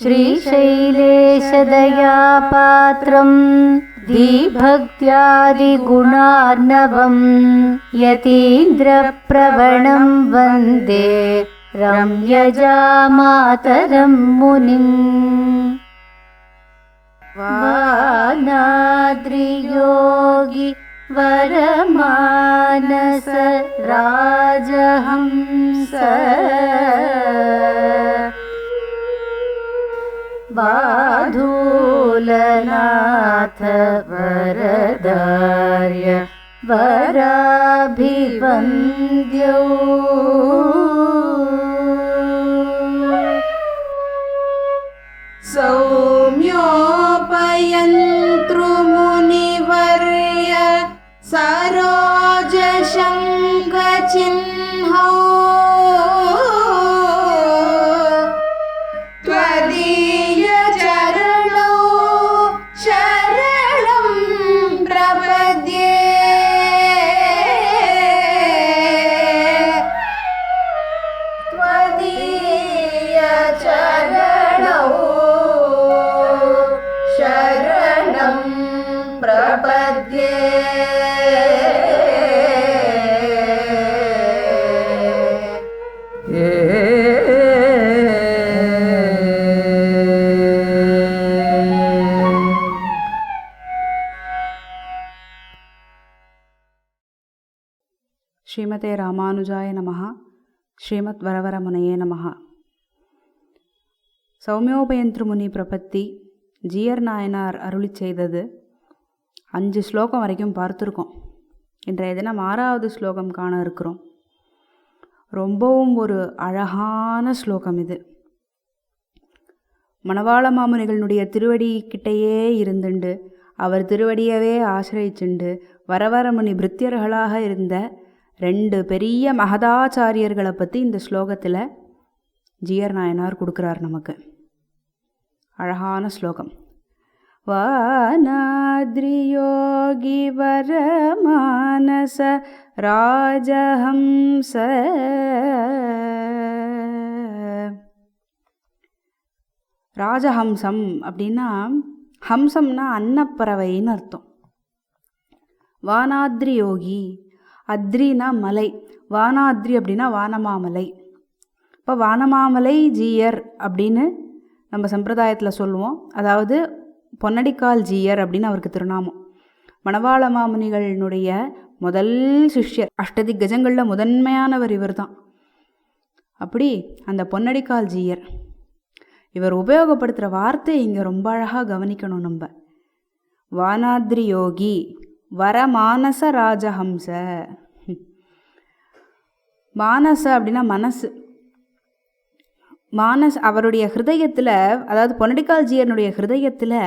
श्रीशैलेशदयापात्रं दीभक्त्यादिगुणार्णवं यतीन्द्रप्रवणं वन्दे रम्यजामातरं मुनिम्। वानाद्रियोगी वरमानस राजहंस बाधूलनाथ वरदार्य वराभिवन्द्यौ सौम्योपयन्तृमुनिवर्य सरोजशङ्खचिह्नौ त्वदीयचरणौ शरणं प्रपद्ये। त्वदीयचरणौ शरणं प्रपद्ये। ஸ்ரீமதே ராமானுஜாய நமஹ. ஸ்ரீமத் வரவரமுனையே நமஹ. சௌமியோபயந்திருமுனி பிரபத்தி ஜீயர் நாயனார் அருளி செய்தது 5 ஸ்லோகம் வரைக்கும் பார்த்துருக்கோம். இன்றைய தினம் 6வது ஸ்லோகம் காண இருக்கிறோம். ரொம்பவும் ஒரு அழகான ஸ்லோகம் இது. மணவாள மாமுனிகளுடைய திருவடி கிட்டையே இருந்துண்டு அவர் திருவடியவே ஆசிரியிச்சுண்டு வரவரமுனி பிருத்தியர்களாக இருந்த 2 பெரிய மகதாச்சாரியர்களை பற்றி இந்த ஸ்லோகத்தில் ஜீயர் நாயனார் கொடுக்குறார் நமக்கு. அழகான ஸ்லோகம். வானாத்ரியோகி வரமானச ராஜஹம்ச. ராஜஹம்சம் அப்படின்னா ஹம்சம்னா அன்னப்பறவைன்னு அர்த்தம். வானாத்ரி யோகி, அத்ரினா மலை, வானாத்ரி அப்படின்னா வானமாமலை. இப்போ வானமாமலை ஜீயர் அப்படின்னு நம்ம சம்பிரதாயத்தில் சொல்லுவோம். அதாவது பொன்னடிக்கால் ஜீயர் அப்படின்னு அவருக்கு திருநாமம். மணவாள மாமுனிகளினுடைய முதல் சிஷ்யர், அஷ்டதிக்கஜங்களில் முதன்மையானவர் இவர் தான். அப்படி அந்த பொன்னடிக்கால் ஜீயர் இவர் உபயோகப்படுத்துகிற வார்த்தை இங்கே ரொம்ப அழகாக கவனிக்கணும் நம்ம. வானாத்ரி யோகி வரமானச ராஜஹம்ச. மானச அப்படின்னா மனசு. அவருடைய ஹிருதயத்தில், அதாவது பொன்னடிக்கால் ஜீயனுடைய ஹிருதயத்தில்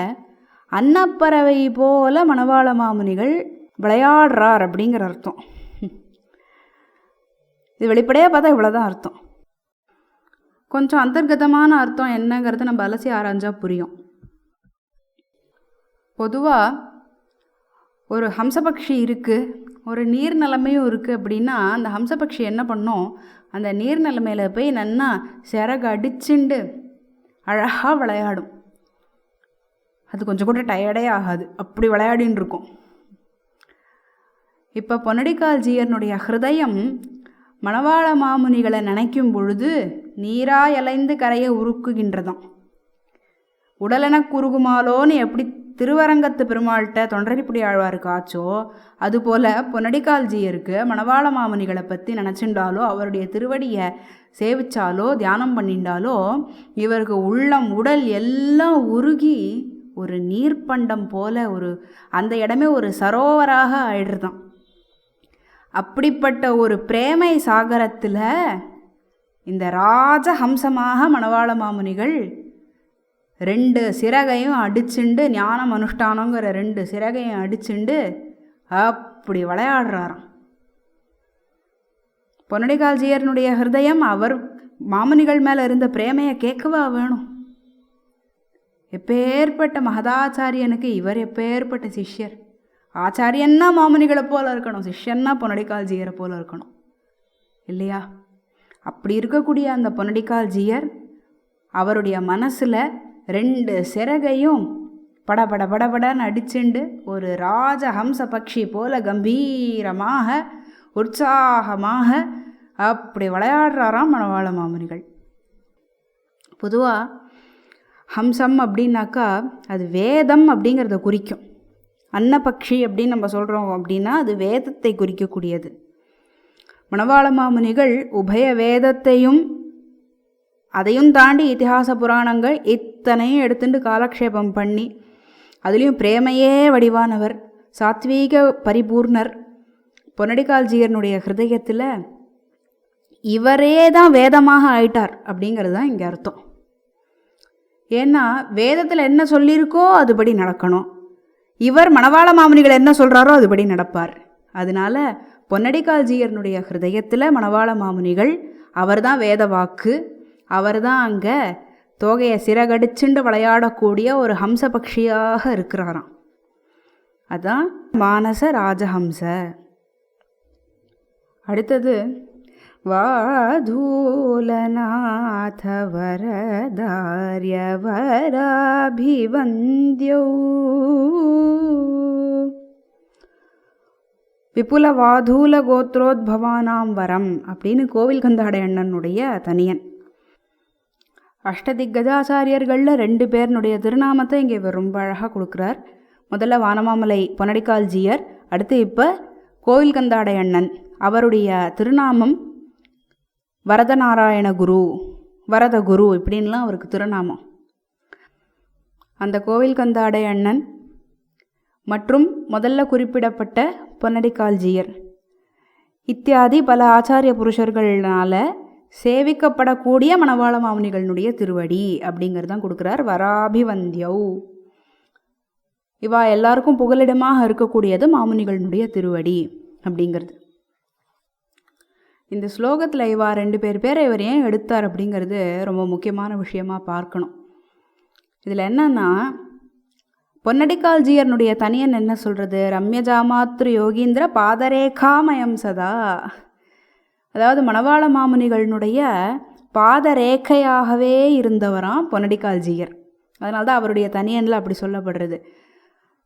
அன்னப்பறவை போல மணவாள மாமுனிகள் விளையாடுறார் அப்படிங்கிற அர்த்தம். இது வெளிப்படையாக பார்த்தா இவ்வளோதான் அர்த்தம். கொஞ்சம் அந்தர்கதமான அர்த்தம் என்னங்கிறது நம்ம அலசி ஆராய்ஞ்சா புரியும். பொதுவாக ஒரு ஹம்சபக்ஷி இருக்குது, ஒரு நீர் நிலைமையும் இருக்குது அப்படின்னா அந்த ஹம்சபக்ஷி என்ன பண்ணும், அந்த நீர் நிலைமையில் போய் நன்னா சிறகு அடிச்சுண்டு அழகாக விளையாடும். அது கொஞ்சம் கூட டயர்டே ஆகாது, அப்படி விளையாடின்னு இருக்கும். இப்போ பொன்னடிக்கால் ஜீயனுடைய ஹிருதயம் மணவாள மாமுனிகளை நினைக்கும் பொழுது நீராய் அலைந்து கரையை உருக்குகின்றதாம். உடலென குறுகுமாலோன்னு எப்படி திருவரங்கத்து பெருமாள்கிட்ட தொண்டரிப்புடி ஆழ்வாருக்கு ஆச்சோ, அதுபோல் பொன்னடிக்கால் ஜீயருக்கு மணவாள மாமுனிகளை பற்றி நினச்சிண்டாலோ, அவருடைய திருவடியை சேவிச்சாலோ, தியானம் பண்ணிண்டாலோ இவருக்கு உள்ளம் உடல் எல்லாம் உருகி ஒரு நீர்ப்பண்டம் போல அந்த இடமே ஒரு சரோவராக ஆயிடுறதான். அப்படிப்பட்ட ஒரு பிரேமை சாகரத்தில் இந்த ராஜஹம்சமாக மணவாள மாமுனிகள் 2 சிறகையும் அடிச்சுண்டு, ஞானம் அனுஷ்டானங்கிற 2 சிறகையும் அடிச்சுண்டு அப்படி விளையாடுறாராம். பொன்னடிக்கால் ஜீயனுடைய ஹிருதயம் அவர் மாமுனிகள் மேலே இருந்த பிரேமையை கேட்கவா வேணும். எப்பேற்பட்ட மகதாச்சாரியனுக்கு இவர் எப்பேற்பட்ட சிஷ்யர். ஆச்சாரியன்னா மாமுனிகளை போல இருக்கணும், சிஷ்யன்னா பொன்னடிக்கால் ஜீயரை போல இருக்கணும் இல்லையா? அப்படி இருக்கக்கூடிய அந்த பொன்னடிக்கால் ஜீயர் அவருடைய மனசில் 2 சிறகையும் படபட படபடன்னு அடிச்சுண்டு ஒரு ராஜஹம்ச பக்ஷி போல கம்பீரமாக உற்சாகமாக அப்படி விளையாடுறாராம் மணவாள மாமுனிகள். பொதுவாக ஹம்சம் அப்படின்னாக்கா அது வேதம் அப்படிங்கிறத குறிக்கும். அன்னபக்ஷி அப்படின்னு நம்ம சொல்கிறோம் அப்படின்னா அது வேதத்தை குறிக்கக்கூடியது. மணவாள மாமுனிகள் உபய வேதத்தையும் அதையும் தாண்டி இதிகாச புராணங்கள் இத்தனையும் எடுத்துட்டு காலக்ஷேபம் பண்ணி அதுலேயும் பிரேமையே வடிவானவர், சாத்வீக பரிபூர்ணர். பொன்னடிக்கால்ஜியனுடைய ஹிருதயத்தில் இவரே தான் வேதமாக ஆயிட்டார் அப்படிங்கிறது தான் இங்கே அர்த்தம். ஏன்னா வேதத்தில் என்ன சொல்லியிருக்கோ அதுபடி நடக்கணும், இவர் மணவாள மாமுனிகள் என்ன சொல்கிறாரோ அதுபடி நடப்பார். அதனால பொன்னடிக்கால்ஜியனுடைய ஹிருதயத்தில் மணவாள மாமுனிகள் அவர் தான் வேத வாக்கு, அவர் தான் அங்கே தோகையை சிறகடிச்சுண்டு விளையாடக்கூடிய ஒரு ஹம்ச பக்ஷியாக இருக்கிறாராம். அதான் மானச ராஜஹம்ச. அடுத்தது வாதூலநாத வரதார்ய வராபிவந்தியோ. விபுல வாதூல கோத்ரோத்பவானாம் வரம் அப்படின்னு கோவில் கந்தாடை அண்ணனுடைய தனியன். அஷ்டதிக்கஜாச்சாரியர்களில் 2 பேர்னுடைய திருநாமத்தை இங்கே இவர் ரொம்ப அழகாக கொடுக்குறார். முதல்ல வானமாமலை பொன்னடிக்கால்ஜியர், அடுத்து இப்போ கோவில் கந்தாடை அண்ணன். அவருடைய திருநாமம் வரதநாராயண குரு, வரதகுரு இப்படின்லாம் அவருக்கு திருநாமம். அந்த கோவில் கந்தாடை அண்ணன் மற்றும் முதல்ல குறிப்பிடப்பட்ட பொன்னடிக்கால்ஜியர் இத்தியாதி பல ஆச்சாரிய புருஷர்களால் சேவிக்கப்படக்கூடிய மணவாள மாமுனிகளுடைய திருவடி அப்படிங்கிறது தான் கொடுக்குறார். வராபிவந்தியௌ, இவா எல்லாருக்கும் புகலிடமாக இருக்கக்கூடியது மாமுனிகளுடைய திருவடி அப்படிங்கிறது. இந்த ஸ்லோகத்தில் இவா 2 பேரை இவர் ஏன் எடுத்தார் அப்படிங்கிறது ரொம்ப முக்கியமான விஷயமாக பார்க்கணும். இதில் என்னன்னா பொன்னடிக்கால்ஜியனுடைய தனியன் என்ன சொல்கிறது, ரம்யஜாமாத்ரு யோகீந்திர பாதரேகாமயம் சதா. அதாவது மணவாள மாமுனிகளுடைய பாதரேகையாகவே இருந்தவராம் பொன்னடிக்கால்ஜியர். அதனால தான் அவருடைய தனியனில் அப்படி சொல்லப்படுறது.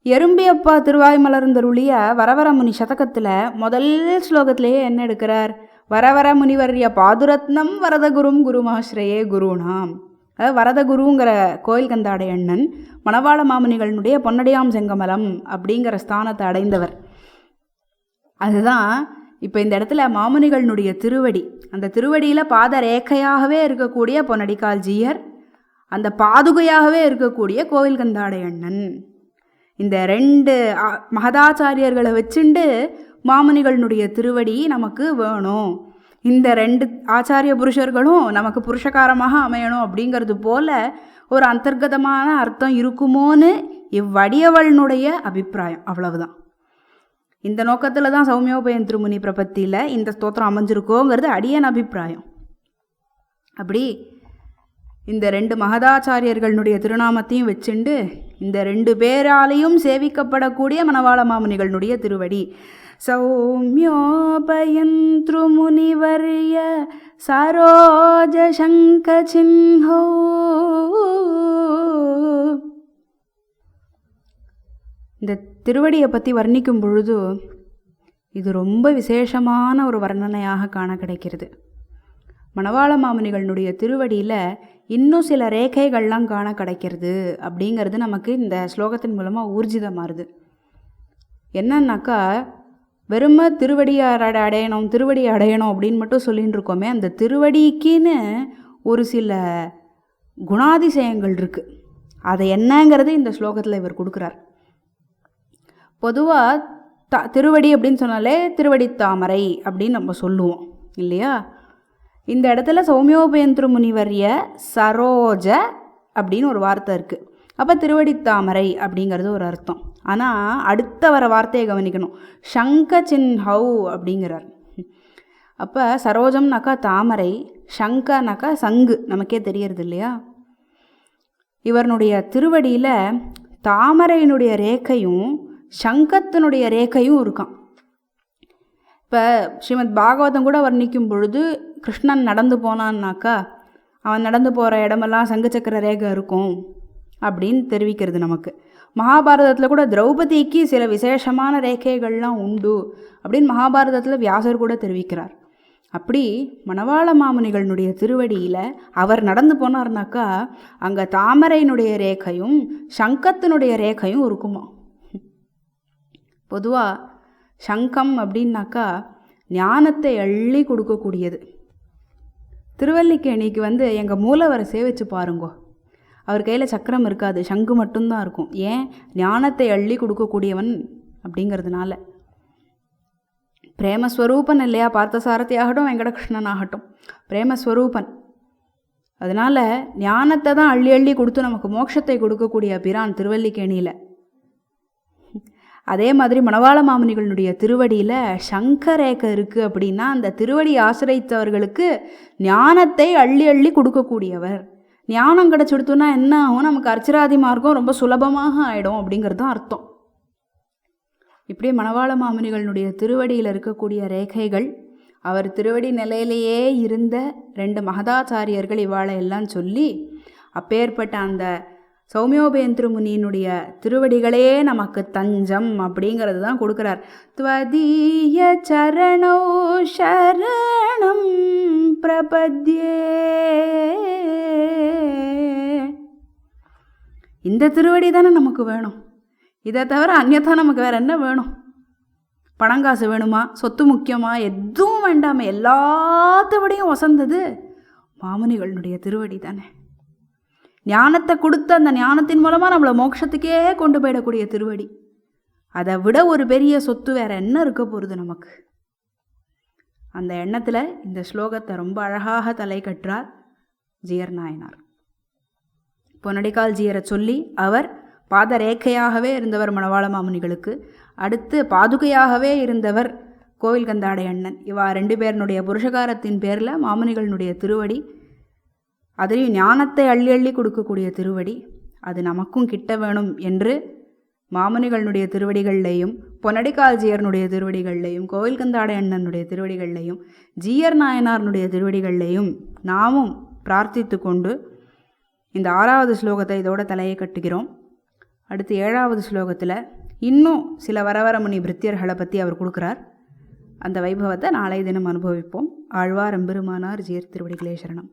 எறும்பியப்பா திருவாய் மலர்ந்தருளிய வரவர முனி சதகத்தில் முதல் ஸ்லோகத்திலேயே என்ன எடுக்கிறார், வரவர முனிவர்ய பாதுரத்னம் வரதகுரும் குருமாஸ்ரயே குருநாம். அதாவது வரதகுருங்கிற கோயில் கந்தாடை அண்ணன் மணவாள மாமுனிகளுடைய பொன்னடியாம் செங்கமலம் அப்படிங்கிற ஸ்தானத்தை அடைந்தவர். அதுதான் இப்போ இந்த இடத்துல மாமுனிகளுடைய திருவடி, அந்த திருவடியில் பாதரேகையாகவே இருக்கக்கூடிய பொன்னடிக்கால்ஜியர், அந்த பாதுகையாகவே இருக்கக்கூடிய கோவில் கந்தாடை அண்ணன். இந்த 2 மகதாச்சாரியர்களை வச்சுண்டு மாமுனிகளுடைய திருவடி நமக்கு வேணும், இந்த 2 ஆச்சாரிய புருஷர்களும் நமக்கு புருஷகாரமாக அமையணும் அப்படிங்கிறது போல ஒரு அந்தர்கதமான அர்த்தம் இருக்குமோன்னு இவ்வடியவளுடைய அபிப்பிராயம். அவ்வளவுதான். இந்த நோக்கத்தில் தான் சௌமியோபயன் திருமுனி பிரபத்தியில் இந்த ஸ்தோத்திரம் அமைஞ்சிருக்கோங்கிறது அடியன் அபிப்பிராயம். அப்படி இந்த 2 மகதாச்சாரியர்களுடைய திருநாமத்தையும் வச்சுண்டு இந்த 2 பேராலையும் சேவிக்கப்படக்கூடிய மணவாள மாமுனிகளுடைய திருவடி. சௌமியோபயன் திருமுனிவர்ய சரோஜ சங்க சின்ஹோ. இந்த திருவடியை பற்றி வர்ணிக்கும் பொழுது இது ரொம்ப விசேஷமான ஒரு வர்ணனையாக காண கிடைக்கிறது. மணவாள மாமுனிகளுடைய திருவடியில் இன்னும் சில ரேகைகள்லாம் காண கிடைக்கிறது அப்படிங்கிறது நமக்கு இந்த ஸ்லோகத்தின் மூலமாக ஊர்ஜிதமாகுது. என்னன்னாக்கா வெறும திருவடி அடையணும் அப்படின்னு மட்டும் சொல்லின்னு இருக்கோமே, அந்த திருவடிக்குன்னு ஒரு சில குணாதிசயங்கள் இருக்குது. அதை என்னங்கிறது இந்த ஸ்லோகத்தில் இவர் கொடுக்குறார். பொதுவாக திருவடி அப்படின்னு சொன்னாலே திருவடி தாமரை அப்படின்னு நம்ம சொல்லுவோம் இல்லையா. இந்த இடத்துல சௌமியோபயன் திருமுனிவர்ய சரோஜ அப்படின்னு ஒரு வார்த்தை இருக்குது. அப்போ திருவடித்தாமரை அப்படிங்கிறது ஒரு அர்த்தம். ஆனால் அடுத்த வர வார்த்தையை கவனிக்கணும், சங்க சின்ஹௌ அப்படிங்கிறார். அப்போ சரோஜம்னாக்கா தாமரை, சங்கனாக்கா சங்கு, நமக்கே தெரியறது இல்லையா. இவருடைய திருவடியில் தாமரையினுடைய ரேகையும் சங்கத்தினுடைய ரேகையும் இருக்கான். இப்போ ஸ்ரீமத் பாகவதம் கூட வர்ணிக்கும் பொழுது கிருஷ்ணன் நடந்து போனான்னாக்கா அவன் நடந்து போகிற இடமெல்லாம் சங்கு சக்கர ரேகை இருக்கும் அப்படின்னு தெரிவிக்கிறது நமக்கு. மகாபாரதத்தில் கூட திரௌபதிக்கு சில விசேஷமான ரேகைகள்லாம் உண்டு அப்படின்னு மகாபாரதத்தில் வியாசர் கூட தெரிவிக்கிறார். அப்படி மணவாள மாமுனிகளுடைய திருவடியில் அவர் நடந்து போனார்னாக்கா அங்கே தாமரையினுடைய ரேகையும் சங்கத்தினுடைய ரேகையும் இருக்குமா. பொதுவாக சங்கம் அப்படின்னாக்கா ஞானத்தை அள்ளி கொடுக்கக்கூடியது. திருவல்லிக்கேணிக்கு எங்கள் மூலவரை சேவிச்சு பாருங்கோ, அவர் கையில் சக்கரம் இருக்காது, சங்கு மட்டும்தான் இருக்கும். ஏன்? ஞானத்தை அள்ளி கொடுக்கக்கூடியவன் அப்படிங்கிறதுனால. பிரேமஸ்வரூபன் இல்லையா, பார்த்தசாரதி ஆகட்டும் வெங்கடகிருஷ்ணன் ஆகட்டும் பிரேமஸ்வரூபன். அதனால் ஞானத்தை தான் அள்ளி அள்ளி கொடுத்து நமக்கு மோட்சத்தை கொடுக்கக்கூடிய பிரான் திருவல்லிக்கேணியில். அதே மாதிரி மணவாள மாமுனிகளுடைய திருவடியில் சங்கரேகை இருக்குது அப்படின்னா அந்த திருவடி ஆசிரியத்தவர்களுக்கு ஞானத்தை அள்ளி அள்ளி கொடுக்கக்கூடியவர். ஞானம் கிடச்சிடுத்துன்னா என்ன ஆகும்? நமக்கு அர்ச்சராதி மார்க்கம் ரொம்ப சுலபமாக ஆகிடும் அப்படிங்கிறது தான் அர்த்தம். இப்படி மணவாள மாமுனிகளுடைய திருவடியில் இருக்கக்கூடிய ரேகைகள், அவர் திருவடி நிலையிலேயே இருந்த 2 மகதாச்சாரியர்கள் இவாளை எல்லாம் சொல்லி அப்பேற்பட்ட அந்த சௌமியோபேந்திர முனியினுடைய திருவடிகளே நமக்கு தஞ்சம் அப்படிங்கிறது தான் கொடுக்குறார். த்வதீய சரணோ சரணம் பிரபத்யே. இந்த திருவடி தானே நமக்கு வேணும். இதை தவிர அந்நியதா நமக்கு வேறு என்ன வேணும்? பணங்காசு வேணுமா? சொத்து முக்கியமா? எதுவும் வேண்டாமே. எல்லாத்தவிடையும் வசந்தது மாமுனிகளுடைய திருவடி தானே. ஞானத்தை கொடுத்து அந்த ஞானத்தின் மூலமாக நம்மளை மோட்சத்துக்கே கொண்டு போயிடக்கூடிய திருவடி. அதை விட ஒரு பெரிய சொத்து வேறு என்ன இருக்க போகிறது நமக்கு? அந்த எண்ணத்தில் இந்த ஸ்லோகத்தை ரொம்ப அழகாக தலை கற்றார் ஜீயர் நாயனார். பொன்னடிக்கால் ஜீயரை சொல்லி அவர் பாதரேகையாகவே இருந்தவர் மணவாள மாமுனிகளுக்கு, அடுத்து பாதுகையாகவே இருந்தவர் கோவில் கந்தாடை அண்ணன். இவா 2 பேருனுடைய புருஷகாரத்தின் பேரில் மாமுனிகளுடைய திருவடி, அதிலையும் ஞானத்தை அள்ளி அள்ளி கொடுக்கக்கூடிய திருவடி, அது நமக்கும் கிட்ட வேணும் என்று மாமுனிகளுடைய திருவடிகள்லையும் பொன்னடிக்கால் ஜீயர்னுடைய திருவடிகள்லையும் கோவில் கந்தாடை அண்ணனுடைய திருவடிகள்லையும் ஜீயர் நாயனார்னுடைய திருவடிகள்லையும் நாமும் பிரார்த்தித்து கொண்டு இந்த 6வது ஸ்லோகத்தை இதோட தலையை கட்டுகிறோம். அடுத்து 7வது ஸ்லோகத்தில் இன்னும் சில வரவரமுனி பிருத்தியர்களை பற்றி அவர் கொடுக்குறார். அந்த வைபவத்தை நாளை தினம் அனுபவிப்போம். ஆழ்வார் எம்பெருமானார் ஜீயர் திருவடிகளே சரணம்.